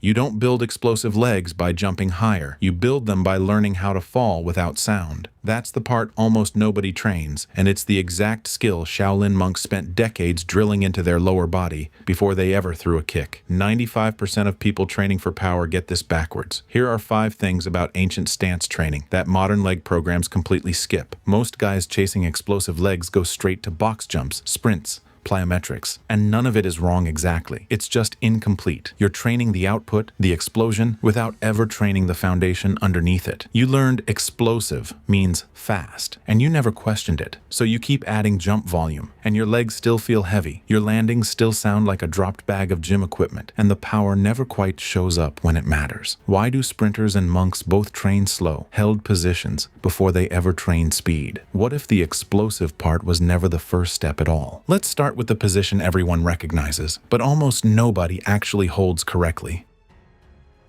You don't build explosive legs by jumping higher. You build them by learning how to fall without sound. That's the part almost nobody trains, and it's the exact skill Shaolin monks spent decades drilling into their lower body before they ever threw a kick. 95% of people training for power get this backwards. Here are 5 things about ancient stance training that modern leg programs completely skip. Most guys chasing explosive legs go straight to box jumps, sprints, plyometrics, and none of it is wrong exactly. It's just incomplete. You're training the output, the explosion, without ever training the foundation underneath it. You learned explosive means fast, and you never questioned it. So you keep adding jump volume, and your legs still feel heavy. Your landings still sound like a dropped bag of gym equipment, and the power never quite shows up when it matters. Why do sprinters and monks both train slow, held positions before they ever train speed? What if the explosive part was never the first step at all? Let's start with the position everyone recognizes, but almost nobody actually holds correctly.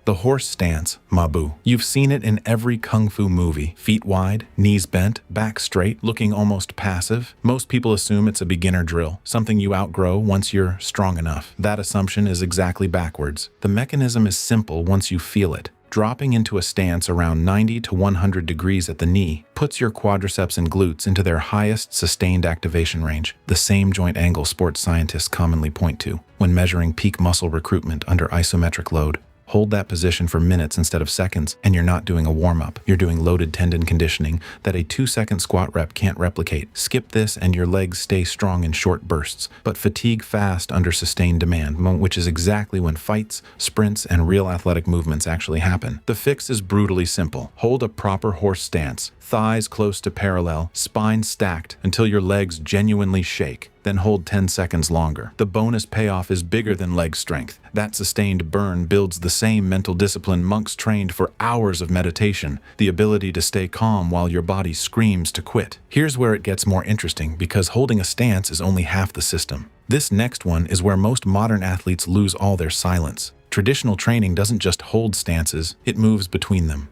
The horse stance, Mabu. You've seen it in every kung fu movie. Feet wide, knees bent, back straight, looking almost passive. Most people assume it's a beginner drill, something you outgrow once you're strong enough. That assumption is exactly backwards. The mechanism is simple once you feel it. Dropping into a stance around 90 to 100 degrees at the knee puts your quadriceps and glutes into their highest sustained activation range, the same joint angle sports scientists commonly point to when measuring peak muscle recruitment under isometric load. Hold that position for minutes instead of seconds, and you're not doing a warm-up. You're doing loaded tendon conditioning that a 2-second squat rep can't replicate. Skip this and your legs stay strong in short bursts, but fatigue fast under sustained demand, which is exactly when fights, sprints, and real athletic movements actually happen. The fix is brutally simple. Hold a proper horse stance, thighs close to parallel, spine stacked until your legs genuinely shake. Then hold 10 seconds longer. The bonus payoff is bigger than leg strength. That sustained burn builds the same mental discipline monks trained for hours of meditation, the ability to stay calm while your body screams to quit. Here's where it gets more interesting, because holding a stance is only half the system. This next one is where most modern athletes lose all their silence. Traditional training doesn't just hold stances, it moves between them.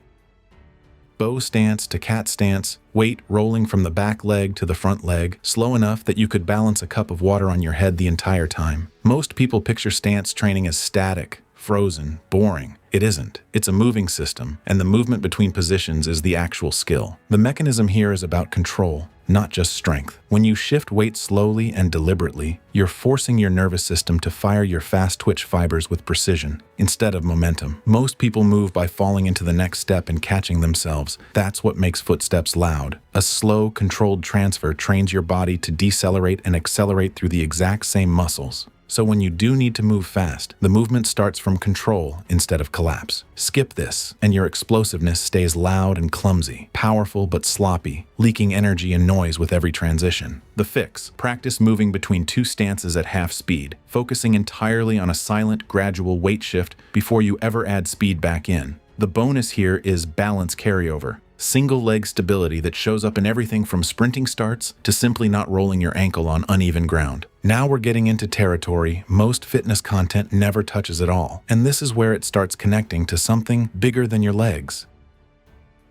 Bow stance to cat stance, weight rolling from the back leg to the front leg, slow enough that you could balance a cup of water on your head the entire time. Most people picture stance training as static, frozen, boring. It isn't. It's a moving system, and the movement between positions is the actual skill. The mechanism here is about control, not just strength. When you shift weight slowly and deliberately, you're forcing your nervous system to fire your fast twitch fibers with precision instead of momentum. Most people move by falling into the next step and catching themselves. That's what makes footsteps loud. A slow, controlled transfer trains your body to decelerate and accelerate through the exact same muscles. So when you do need to move fast, the movement starts from control instead of collapse. Skip this, and your explosiveness stays loud and clumsy, powerful but sloppy, leaking energy and noise with every transition. The fix: practice moving between 2 stances at half speed, focusing entirely on a silent, gradual weight shift before you ever add speed back in. The bonus here is balance carryover. Single leg stability that shows up in everything from sprinting starts to simply not rolling your ankle on uneven ground. Now we're getting into territory most fitness content never touches at all, and this is where it starts connecting to something bigger than your legs.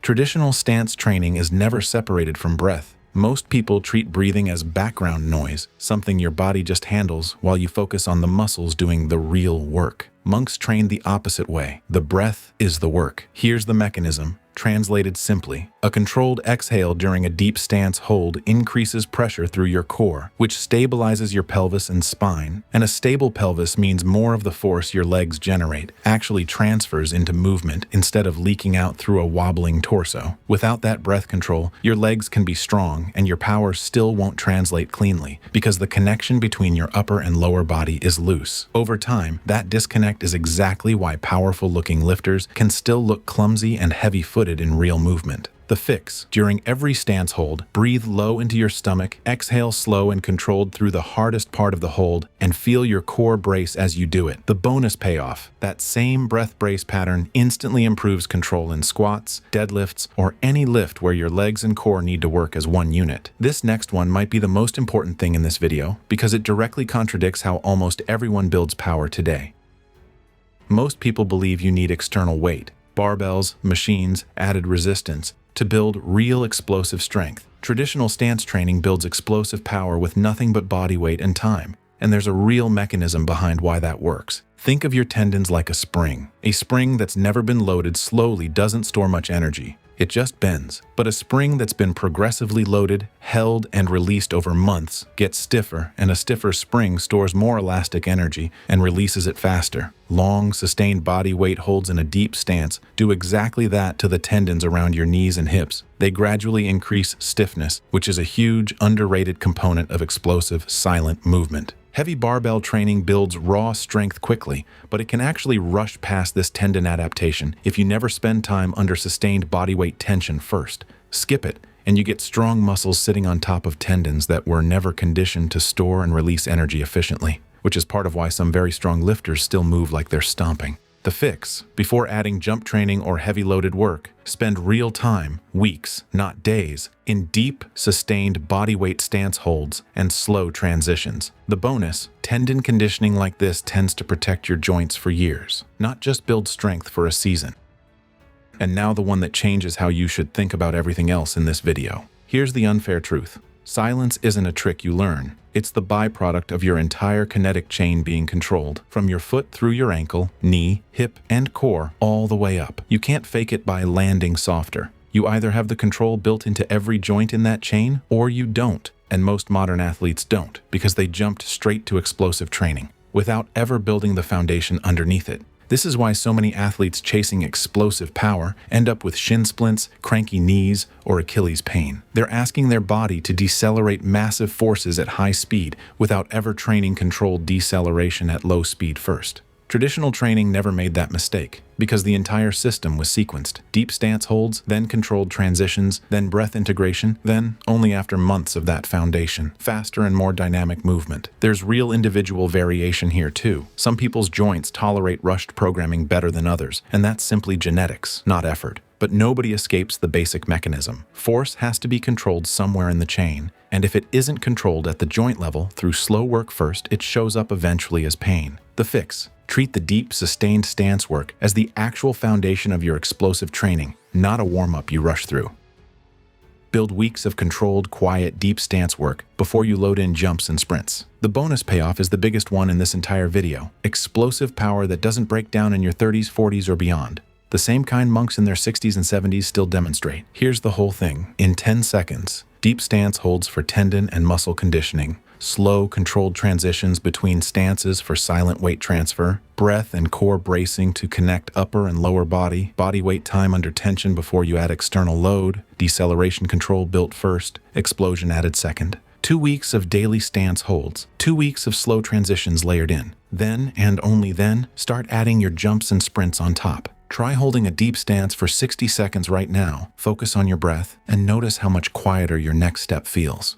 Traditional stance training is never separated from breath. Most people treat breathing as background noise, something your body just handles while you focus on the muscles doing the real work. Monks train the opposite way. The breath is the work. Here's the mechanism. Translated simply, a controlled exhale during a deep stance hold increases pressure through your core, which stabilizes your pelvis and spine, and a stable pelvis means more of the force your legs generate actually transfers into movement instead of leaking out through a wobbling torso. Without that breath control, your legs can be strong and your power still won't translate cleanly because the connection between your upper and lower body is loose. Over time, that disconnect is exactly why powerful-looking lifters can still look clumsy and heavy-footed in real movement. The fix: during every stance hold, breathe low into your stomach, exhale slow and controlled through the hardest part of the hold, and feel your core brace as you do it. The bonus payoff: that same breath brace pattern instantly improves control in squats, deadlifts, or any lift where your legs and core need to work as one unit. This next one might be the most important thing in this video because it directly contradicts how almost everyone builds power today. Most people believe you need external weight, barbells, machines, added resistance, to build real explosive strength. Traditional stance training builds explosive power with nothing but body weight and time. And there's a real mechanism behind why that works. Think of your tendons like a spring. A spring that's never been loaded slowly doesn't store much energy. It just bends. But a spring that's been progressively loaded, held, and released over months gets stiffer, and a stiffer spring stores more elastic energy and releases it faster. Long, sustained body weight holds in a deep stance do exactly that to the tendons around your knees and hips. They gradually increase stiffness, which is a huge, underrated component of explosive, silent movement. Heavy barbell training builds raw strength quickly, but it can actually rush past this tendon adaptation if you never spend time under sustained bodyweight tension first. Skip it, and you get strong muscles sitting on top of tendons that were never conditioned to store and release energy efficiently, which is part of why some very strong lifters still move like they're stomping. The fix: before adding jump training or heavy loaded work, spend real time, weeks, not days, in deep, sustained bodyweight stance holds and slow transitions. The bonus: tendon conditioning like this tends to protect your joints for years, not just build strength for a season. And now the one that changes how you should think about everything else in this video. Here's the unfair truth. Silence isn't a trick you learn. It's the byproduct of your entire kinetic chain being controlled, from your foot through your ankle, knee, hip, and core, all the way up. You can't fake it by landing softer. You either have the control built into every joint in that chain, or you don't. And most modern athletes don't, because they jumped straight to explosive training, without ever building the foundation underneath it. This is why so many athletes chasing explosive power end up with shin splints, cranky knees, or Achilles pain. They're asking their body to decelerate massive forces at high speed without ever training controlled deceleration at low speed first. Traditional training never made that mistake, because the entire system was sequenced. Deep stance holds, then controlled transitions, then breath integration, then, only after months of that foundation, faster and more dynamic movement. There's real individual variation here too. Some people's joints tolerate rushed programming better than others, and that's simply genetics, not effort. But nobody escapes the basic mechanism. Force has to be controlled somewhere in the chain, and if it isn't controlled at the joint level through slow work first, it shows up eventually as pain. The fix: treat the deep, sustained stance work as the actual foundation of your explosive training, not a warm-up you rush through. Build weeks of controlled, quiet, deep stance work before you load in jumps and sprints. The bonus payoff is the biggest one in this entire video: explosive power that doesn't break down in your 30s, 40s, or beyond. The same kind monks in their 60s and 70s still demonstrate. Here's the whole thing. In 10 seconds, deep stance holds for tendon and muscle conditioning, slow, controlled transitions between stances for silent weight transfer, breath and core bracing to connect upper and lower body, body weight time under tension before you add external load, deceleration control built first, explosion added second. 2 weeks of daily stance holds, 2 weeks of slow transitions layered in. Then, and only then, start adding your jumps and sprints on top. Try holding a deep stance for 60 seconds right now, focus on your breath, and notice how much quieter your next step feels.